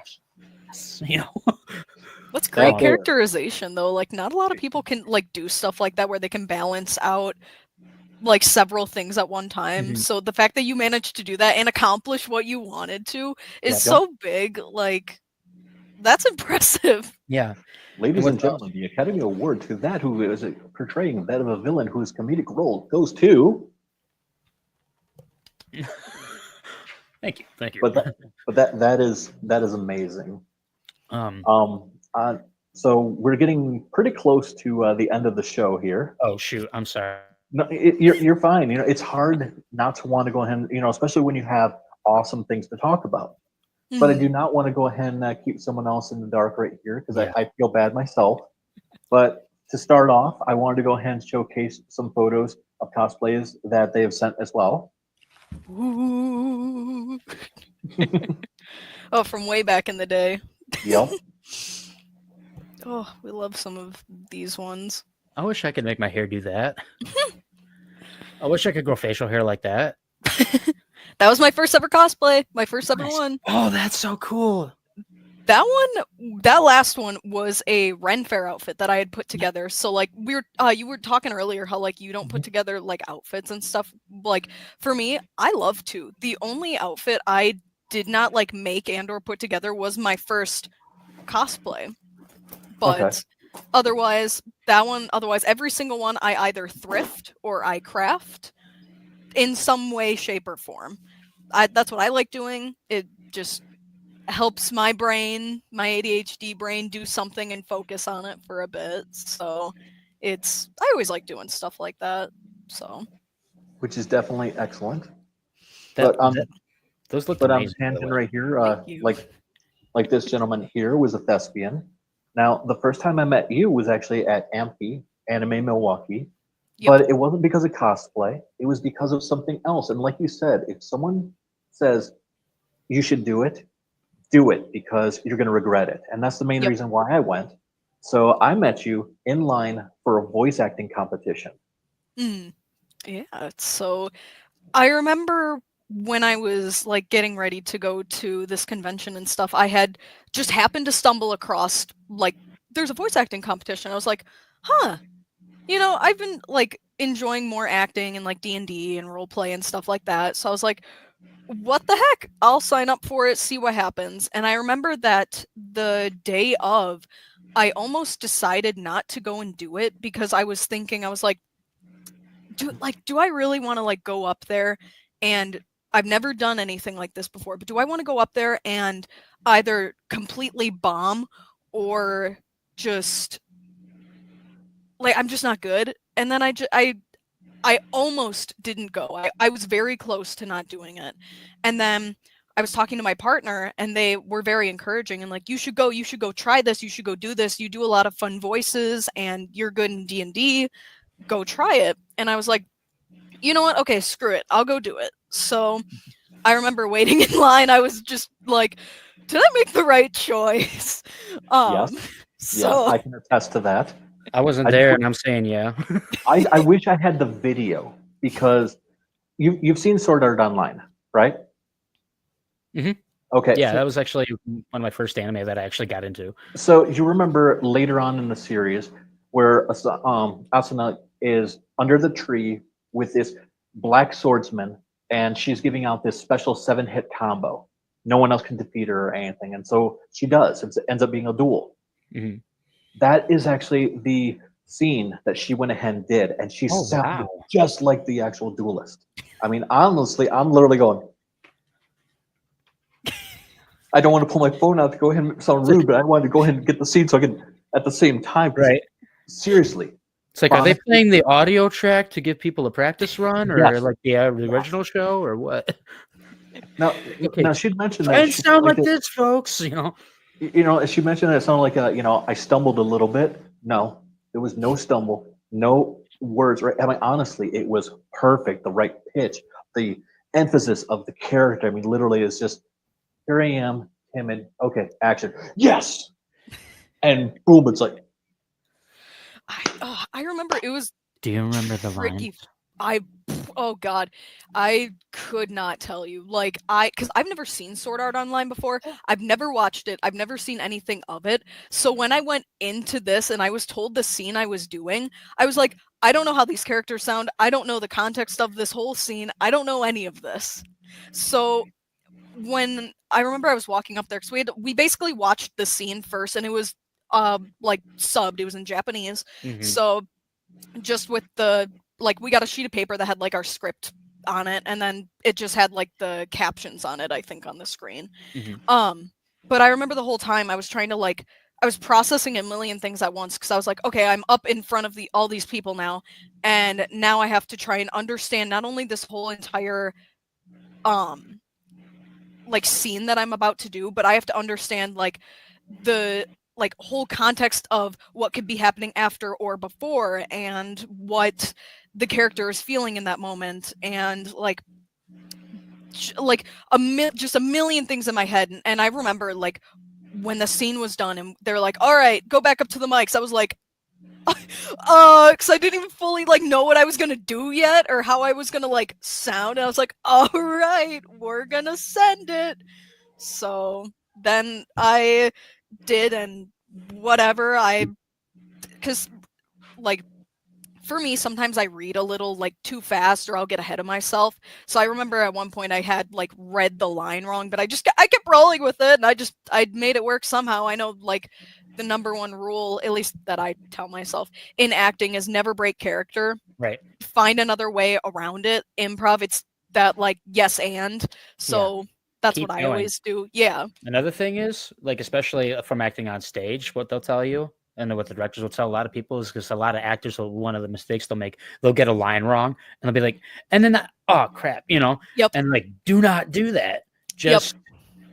That's great Oh. characterization, though. Like, not a lot of people can like do stuff like that where they can balance out like several things at one time. Mhm. So the fact that you managed to do that and accomplish what you wanted to is Yep. so big. Like, that's impressive. Yeah. Ladies What and gentlemen, the Academy Award to that who is portraying that of a villain whose comedic role goes to. Thank you. But that is amazing. So we're getting pretty close to the end of the show here. Oh shoot, I'm sorry. No, you're fine. It's hard not to want to go ahead and, especially when you have awesome things to talk about. But I do not want to go ahead and keep someone else in the dark right here because Yeah. I feel bad myself. But to start off, I wanted to go ahead and showcase some photos of cosplays that they have sent as well. Ooh. Oh, from way back in the day. Yep. Oh, we love some of these ones. I wish I could make my hair do that. I wish I could grow facial hair like that. That was my first ever cosplay. My first ever Nice. one. Oh, that's so cool. That last one was a Ren Fair outfit that I had put together. So like you were talking earlier how like you don't put together like outfits and stuff. Like for me, I love to. The only outfit I did not like make and or put together was my first cosplay. But otherwise every single one I either thrift or I craft in some way, shape, or form. That's what I like doing. It just helps my brain, my ADHD brain, do something and focus on it for a bit. So I always like doing stuff like that. So, Which is definitely excellent. Those look But I'm amazing. by the tangent way. right here. Thank you. Like this gentleman here was a thespian. Now, the first time I met you was actually at AMPI, Anime Milwaukee. Yep. But it wasn't because of cosplay. It was because of something else. And like you said, if someone says you should do it because you're going to regret it. And that's the main Yep. reason why I went. So I met you in line for a voice acting competition. Yeah. So I remember when I was like getting ready to go to this convention and stuff, I had just happened to stumble across like there's a voice acting competition. I was like, huh. I've been like enjoying more acting and like D&D and role play and stuff like that. So I was like, what the heck? I'll sign up for it, see what happens. And I remember that the day of, I almost decided not to go and do it because I was like, do I really want to like go up there? And I've never done anything like this before, but do I want to go up there and either completely bomb or just like I'm just not good? And then I almost didn't go. I was very close to not doing it. And then I was talking to my partner and they were very encouraging and like, you should go try this. You should go do this. You do a lot of fun voices and you're good in D&D. Go try it. And I was like, you know what? Okay, screw it. I'll go do it. So I remember waiting in line. I was just like, did I make the right choice? Yes. So Yes, I can attest to that. I wasn't there, and I'm saying yeah. I wish I had the video because you've seen Sword Art Online, right? Mhm. Okay. Yeah, so, that was actually one of my first anime that I actually got into. so you remember later on in the series where Asuna is under the tree with this black swordsman, and she's giving out this special 7-hit combo. No one else can defeat her or anything, and so she does. It ends up being a duel. Mhm. That is actually the scene that she went ahead and did, and she sounded wow. just like the actual duelist. I mean, honestly, I'm literally going. I don't want to pull my phone out to go ahead and sound rude, but I wanted to go ahead and get the scene so I can at the same time. 'cause Right. Seriously. It's like, are they Honestly- playing the audio track to give people a practice run, or Yes. like the original show, or what? Now, Okay. now she'd mentioned that And she sound like liked it- this, folks. As you mentioned, it sounded like I stumbled a little bit. No, there was no stumble, no words. Right? I mean, honestly, it was perfect. The right pitch, the emphasis of the character. I mean, literally, it's just here I am, timid. Okay, action. Yes, and boom, it's like I remember it was Do you remember the tricky. lines? Oh god, I could not tell you. Because I've never seen Sword Art Online before. I've never watched it. I've never seen anything of it. So when I went into this and I was told the scene I was doing, I was like, I don't know how these characters sound. I don't know the context of this whole scene. I don't know any of this. So when I remember I was walking up there, because we basically watched the scene first, and it was like subbed. It was in Japanese. Mhm. So just with we got a sheet of paper that had like our script on it, and then it just had like the captions on it, I think, on the screen. Mhm. But I remember the whole time I was trying to I was processing a million things at once, because I was like, okay, I'm up in front of all these people now, and now I have to try and understand not only this whole entire scene that I'm about to do, but I have to understand the whole context of what could be happening after or before, and what the character is feeling in that moment, and just a million things in my head. And I remember when the scene was done and they're like, all right, go back up to the mics, I was like, because I didn't even fully know what I was gonna do yet, or how I was gonna sound. And I was like, all right, we're gonna send it. So then I did, and whatever, because for me, sometimes I read a little too fast, or I'll get ahead of myself. So I remember at one point I had read the line wrong, but I kept rolling with it, and I made it work somehow. I know the number one rule, at least that I tell myself in acting, is never break character. Right. Find another way around it. Improv, it's that yes and. So that's Keep what I going. always do. Yeah. Another thing is, especially from acting on stage, what they'll tell you, and what the directors will tell a lot of people, is because a lot of actors one of the mistakes they'll make, they'll get a line wrong, and they'll be like, and then oh crap, Yep. and do not do that. Just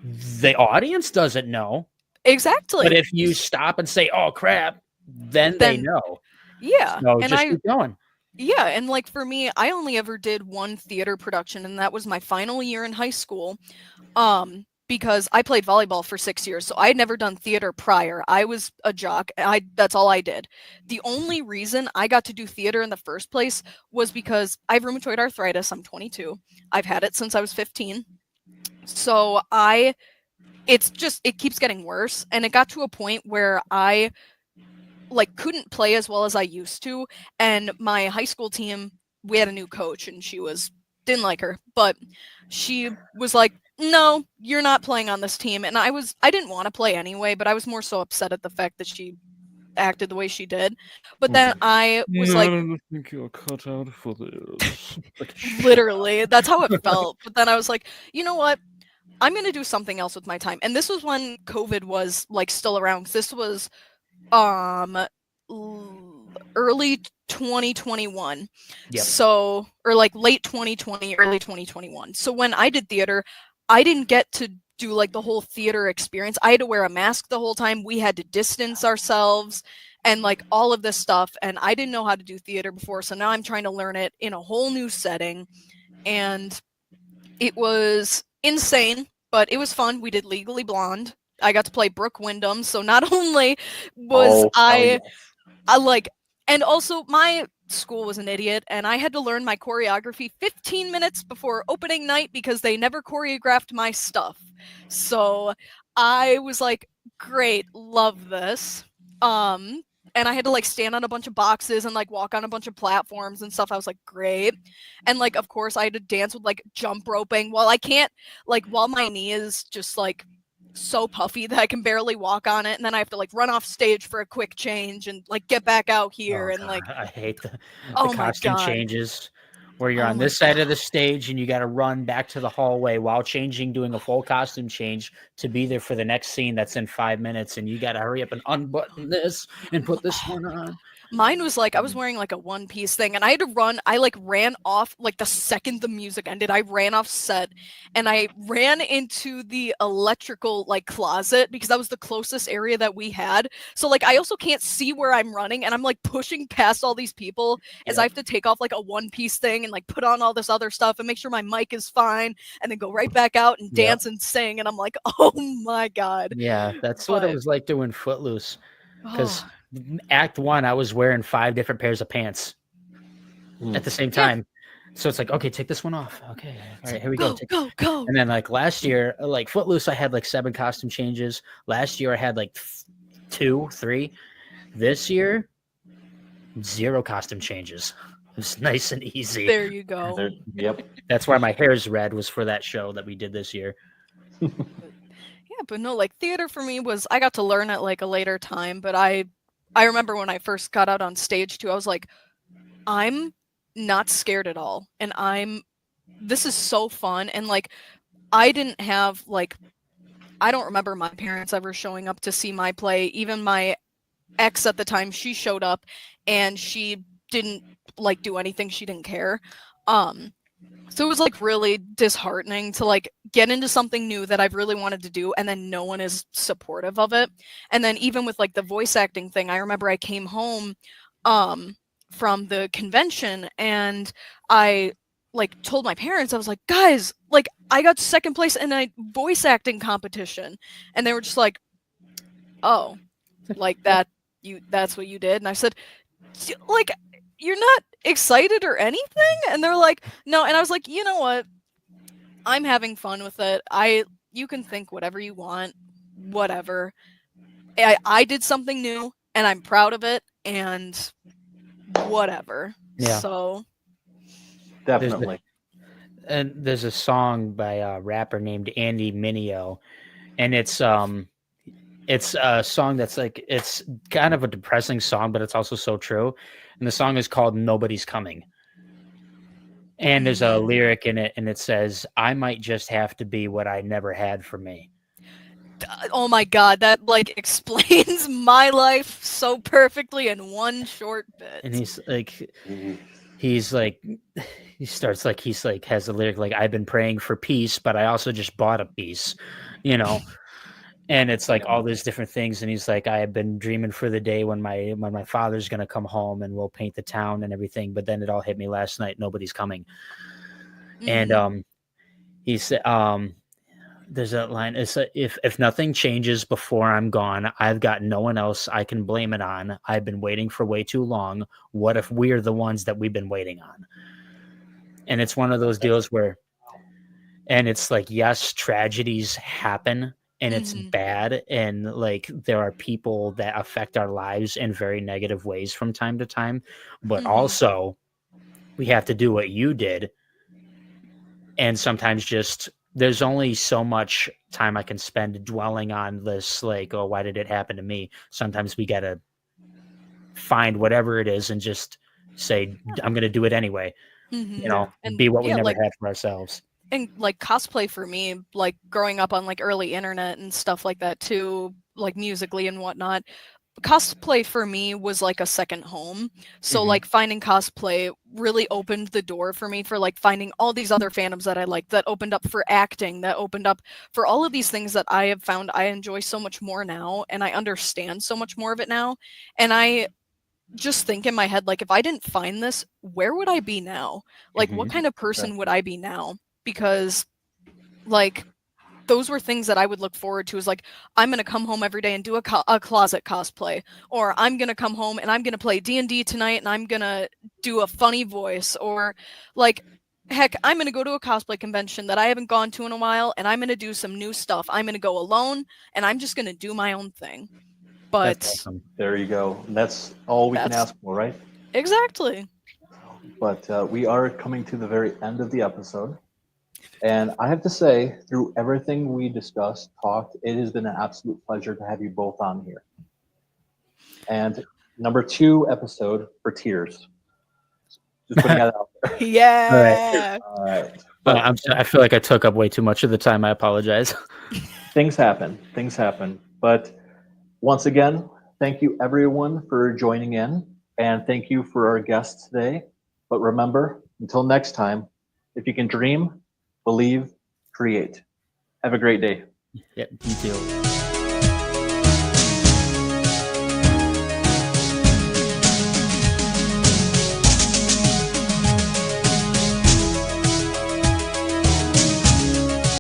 the audience doesn't know. Exactly. But if you stop and say, oh crap, then they know. Yeah. So and just keep going. Yeah, and for me, I only ever did one theater production, and that was my final year in high school. Because I played volleyball for 6 years, so I had never done theater prior. I was a jock. That's all I did. The only reason I got to do theater in the first place was because I have rheumatoid arthritis. I'm 22. I've had it since I was 15. So it keeps getting worse, and it got to a point where I couldn't play as well as I used to, and my high school team, we had a new coach, and she didn't like her, but she was like, no, you're not playing on this team. And I didn't want to play anyway, but I was more so upset at the fact that she acted the way she did. But then I was I don't think you're cut out for this. literally, that's how it felt. But then I was like, you know what? I'm going to do something else with my time. And this was when COVID was still around. This was early 2021. Yep. So, or late 2020, early 2021. So when I did theater, I didn't get to do the whole theater experience. I had to wear a mask the whole time. We had to distance ourselves and all of this stuff. And I didn't know how to do theater before. So now I'm trying to learn it in a whole new setting. And it was insane, but it was fun. We did Legally Blonde. I got to play Brooke Wyndham. So not only was and also my school was an idiot, and I had to learn my choreography 15 minutes before opening night because they never choreographed my stuff. So I was like, great, love this. And I had to stand on a bunch of boxes and walk on a bunch of platforms and stuff. I was like, great. And of course I had to dance with jump roping while I can't while my knee is just so puffy that I can barely walk on it, and then I have to run off stage for a quick change and get back out here. Oh, and God, I hate the oh my costume God. changes where you're Oh on my this side of the stage and you got to run back to the hallway while changing, doing a full costume change to be there for the next scene that's in 5 minutes, and you got to hurry up and unbutton this and put this one on. Mine was like I was wearing like a one-piece thing, and I had to run. I like ran off like the second the music ended. I ran off set, and I ran into the electrical like closet because that was the closest area that we had. So like I also can't see where I'm running, and I'm like pushing past all these people as I have to take off like a one-piece thing and like put on all this other stuff and make sure my mic is fine, and then go right back out and Yep. dance and sing. And I'm like, oh my god. Yeah, that's what it But- was like doing Footloose. Because Oh, Act 1, I was wearing 5 different pairs of pants Hmm. at the same time. So it's like, okay, take this one off. Okay, all right, here we go. go. And then like last year, like Footloose, I had like 7 costume changes. Last year, I had like 2, 3. This year, 0 costume changes. It was nice and easy. There you go. There- Yep. That's why my hair is red, was for that show that we did this year. Yeah, but no, like theater for me was I got to learn at like a later time, but I remember when I first got out on stage too, I was like, I'm not scared at all. And this is so fun. And like I didn't have like I don't remember my parents ever showing up to see my play. Even my ex at the time, she showed up and she didn't like do anything. She didn't care. So it was like really disheartening to like get into something new that I've really wanted to do and then no one is supportive of it. And then even with like the voice acting thing, I remember I came home from the convention and I like told my parents, I was like, guys, like I got second place in a voice acting competition. And they were just like, oh, like that's what you did. And I said, like, you're not excited or anything? And they're like, no. And I was like, you know what? I'm having fun with it. You can think whatever you want, whatever. I did something new and I'm proud of it and whatever. Yeah. So Definitely. And there's a song by a rapper named Andy Mineo, and it's a song that's like, it's kind of a depressing song, but it's also so true. And the song is called Nobody's Coming. And there's a lyric in it, and it says, I might just have to be what I never had for me. oh my god, that like explains my life so perfectly in one short bit. And he's like, Mhm. he starts like, he's like, has a lyric like, I've been praying for peace, but I also just bought a piece, you know? And it's like all these different things. And he's like, I have been dreaming for the day when my father's going to come home and we'll paint the town and everything. But then it all hit me last night. Nobody's coming. And he said, there's that line. It's if nothing changes before I'm gone, I've got no one else I can blame it on. I've been waiting for way too long. What if we're the ones that we've been waiting on? And it's one of those deals where, and it's like, yes, tragedies happen. And it's bad, and like there are people that affect our lives in very negative ways from time to time, but also we have to do what you did. And sometimes just there's only so much time I can spend dwelling on this, like, oh, why did it happen to me? Sometimes we gotta find whatever it is and just say, I'm gonna do it anyway. You know, and be what we never had for ourselves. And like cosplay for me, like growing up on like early internet and stuff like that too, like musically and whatnot, cosplay for me was like a second home. So like finding cosplay really opened the door for me for like finding all these other fandoms that I like, that opened up for acting, that opened up for all of these things that I have found I enjoy so much more now, and I understand so much more of it now. And I just think in my head, like, if I didn't find this, where would I be now? Like, what kind of person would I be now? Because like those were things that I would look forward to, is like, I'm going to come home every day and do a closet cosplay, or I'm going to come home and I'm going to play D&D tonight and I'm going to do a funny voice, or like, heck, I'm going to go to a cosplay convention that I haven't gone to in a while and I'm going to do some new stuff. I'm going to go alone and I'm just going to do my own thing. But Awesome. There you go. And that's all we can ask for, right? Exactly. But we are coming to the very end of the episode. And I have to say, through everything we discussed, talked, it has been an absolute pleasure to have you both on here. And number 2 episode for Tears. Just putting that out there. Yeah. All right. But I feel like I took up way too much of the time. I apologize. Things happen. Things happen. But once again, thank you everyone for joining in. And thank you for our guests today. But remember, until next time, if you can dream, believe, create. Have a great day. Yep, you too.